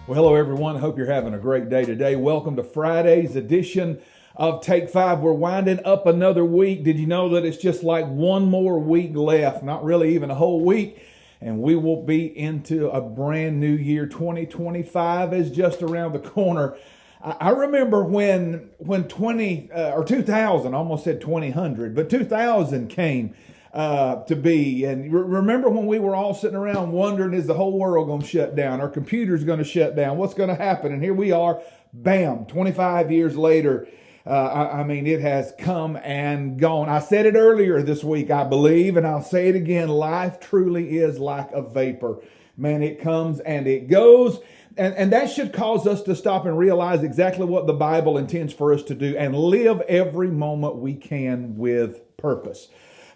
Well, hello everyone. Hope you're having a great day today. Welcome to Friday's edition of Take 5. We're winding up another week. Did you know that it's just like one more week left? Not really even a whole week. And we will be into a brand new year. 2025 is just around the corner. I remember when 2000, almost said 2000, but 2000 came to be. And remember when we were all sitting around wondering, is the whole world going to shut down? Our computer's going to shut down? What's going to happen? And here we are, bam, 25 years later. It has come and gone. I said it earlier this week, I believe, and I'll say it again. Life truly is like a vapor. Man, it comes and it goes. And that should cause us to stop and realize exactly what the Bible intends for us to do and live every moment we can with purpose.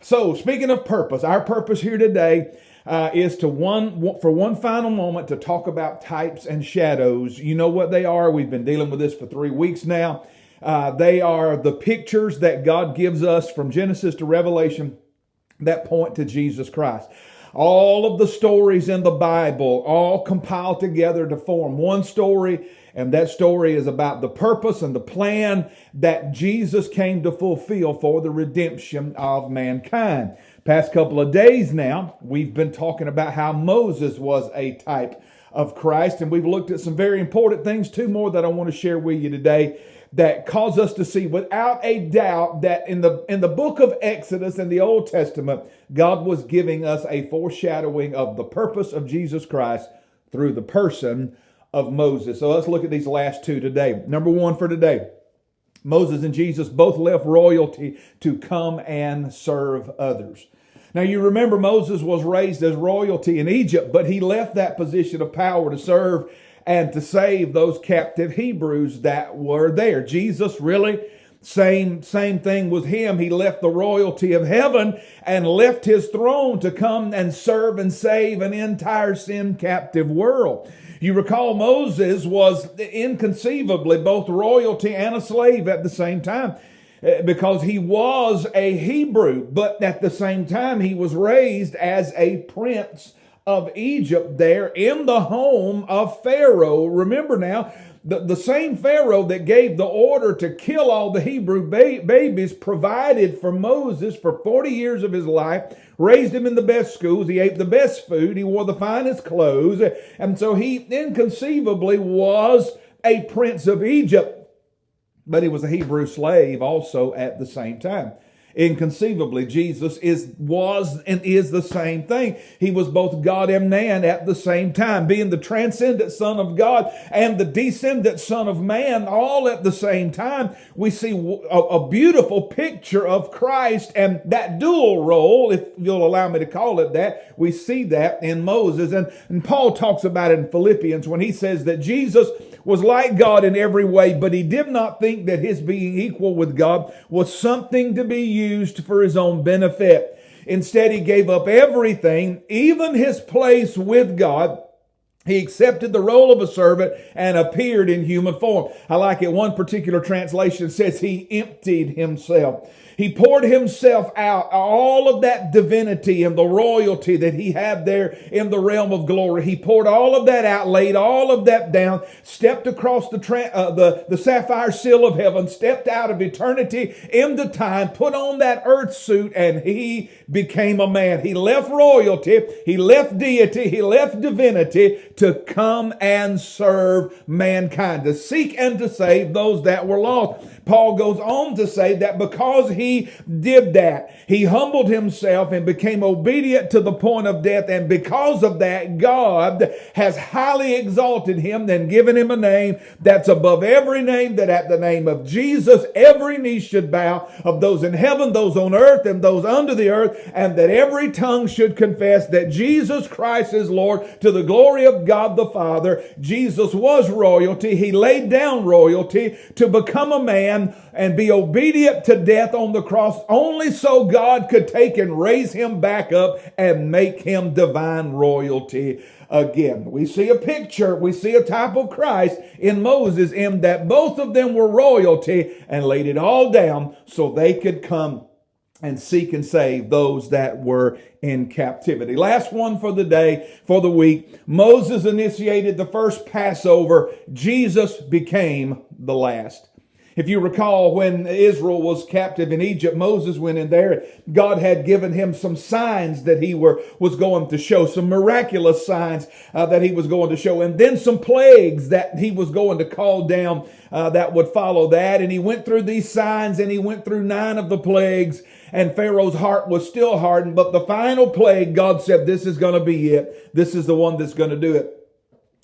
So, speaking of purpose, our purpose here today is for one final moment to talk about types and shadows. You know what they are. We've been dealing with this for 3 weeks now. They are the pictures that God gives us from Genesis to Revelation that point to Jesus Christ. All of the stories in the Bible all compile together to form one story, and that story is about the purpose and the plan that Jesus came to fulfill for the redemption of mankind. Past couple of days now, we've been talking about how Moses was a type of Christ, and we've looked at some very important things, two more that I want to share with you today that cause us to see without a doubt that in the book of Exodus in the Old Testament, God was giving us a foreshadowing of the purpose of Jesus Christ through the person of Moses. So let's look at these last two today. Number one for today, Moses and Jesus both left royalty to come and serve others. Now you remember Moses was raised as royalty in Egypt, but he left that position of power to serve and to save those captive Hebrews that were there. Jesus really, same thing with him. He left the royalty of heaven and left his throne to come and serve and save an entire sin captive world. You recall Moses was inconceivably both royalty and a slave at the same time, because he was a Hebrew, but at the same time he was raised as a prince of Egypt there in the home of Pharaoh. Remember now, the same Pharaoh that gave the order to kill all the Hebrew babies provided for Moses for 40 years of his life, raised him in the best schools, he ate the best food, he wore the finest clothes, and so he inconceivably was a prince of Egypt, but he was a Hebrew slave also at the same time. Inconceivably, Jesus was and is the same thing. He was both God and man at the same time, being the transcendent Son of God and the descendant Son of man all at the same time. We see a beautiful picture of Christ and that dual role, if you'll allow me to call it that. We see that in Moses. And Paul talks about it in Philippians when he says that Jesus was like God in every way, but he did not think that his being equal with God was something to be used for his own benefit. Instead, he gave up everything, even his place with God. He accepted the role of a servant and appeared in human form. I like it. One particular translation says he emptied himself. He poured himself out, all of that divinity and the royalty that he had there in the realm of glory. He poured all of that out, laid all of that down, stepped across the sapphire sill of heaven, stepped out of eternity into time, put on that earth suit, and he became a man. He left royalty, he left deity, he left divinity to come and serve mankind, to seek and to save those that were lost. Paul goes on to say that because he did that, he humbled himself and became obedient to the point of death. And because of that, God has highly exalted him and given him a name that's above every name, that at the name of Jesus, every knee should bow, of those in heaven, those on earth, and those under the earth, and that every tongue should confess that Jesus Christ is Lord, to the glory of God the Father. Jesus was royalty. He laid down royalty to become a man and be obedient to death on the cross, only so God could take and raise him back up and make him divine royalty again. We see a picture, we see a type of Christ in Moses, in that both of them were royalty and laid it all down so they could come and seek and save those that were in captivity. Last one for the day, for the week. Moses initiated the first Passover. Jesus became the last. If you recall, when Israel was captive in Egypt, Moses went in there. God had given him some signs that he was going to show, some miraculous signs that he was going to show, and then some plagues that he was going to call down that would follow that. And he went through these signs, and he went through 9 of the plagues, and Pharaoh's heart was still hardened. But the final plague, God said, this is going to be it. This is the one that's going to do it.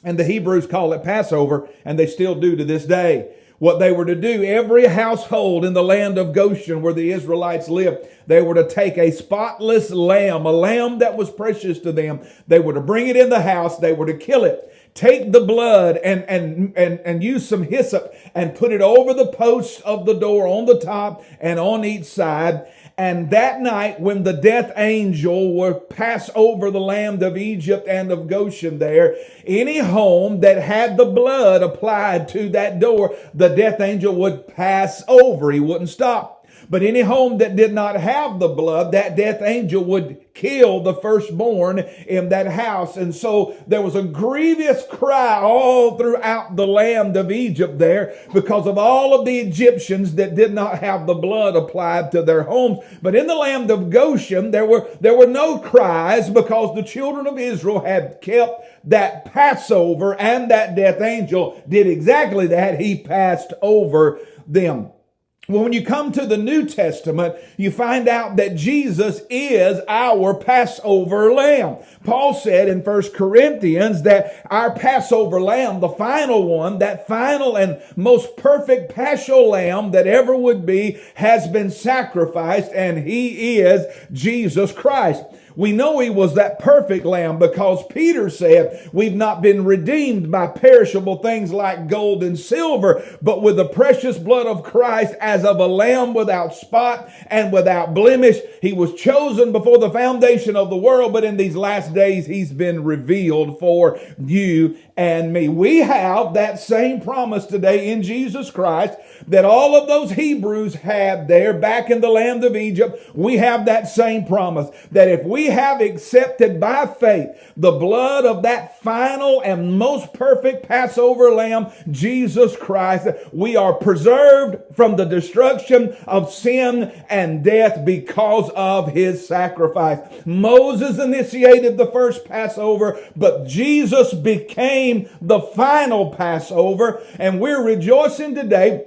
And the Hebrews call it Passover, and they still do to this day. What they were to do, every household in the land of Goshen where the Israelites lived, they were to take a spotless lamb, a lamb that was precious to them. They were to bring it in the house. They were to kill it. Take the blood and use some hyssop and put it over the posts of the door on the top and on each side. And that night, when the death angel would pass over the land of Egypt and of Goshen there, any home that had the blood applied to that door, the death angel would pass over. He wouldn't stop. But any home that did not have the blood, that death angel would kill the firstborn in that house. And so there was a grievous cry all throughout the land of Egypt there because of all of the Egyptians that did not have the blood applied to their homes. But in the land of Goshen, there were no cries because the children of Israel had kept that Passover, and that death angel did exactly that. He passed over them. Well, when you come to the New Testament, you find out that Jesus is our Passover lamb. Paul said in 1 Corinthians that our Passover lamb, the final one, that final and most perfect Paschal lamb that ever would be, has been sacrificed, and he is Jesus Christ. We know he was that perfect lamb because Peter said, we've not been redeemed by perishable things like gold and silver, but with the precious blood of Christ as of a lamb without spot and without blemish. He was chosen before the foundation of the world, but in these last days, he's been revealed for you and me. We have that same promise today in Jesus Christ that all of those Hebrews had there back in the land of Egypt. We have that same promise that if we have accepted by faith the blood of that final and most perfect Passover lamb, Jesus Christ, we are preserved from the destruction of sin and death because of his sacrifice. Moses initiated the first Passover, but Jesus became the final Passover, and we're rejoicing today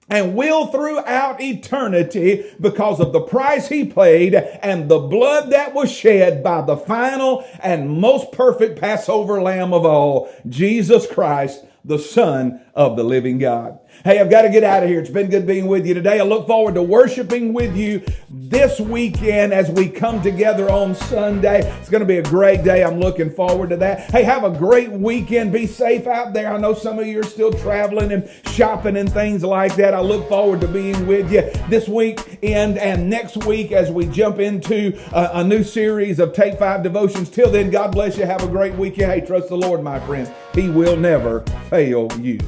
and will throughout eternity because of the price he paid and the blood that was shed by the final and most perfect Passover lamb of all, Jesus Christ, the Son of the living God. Hey, I've got to get out of here. It's been good being with you today. I look forward to worshiping with you this weekend as we come together on Sunday. It's going to be a great day. I'm looking forward to that. Hey, have a great weekend. Be safe out there. I know some of you are still traveling and shopping and things like that. I look forward to being with you this weekend and next week as we jump into a new series of Take 5 devotions. Till then, God bless you. Have a great weekend. Hey, trust the Lord, my friend. He will never fail you.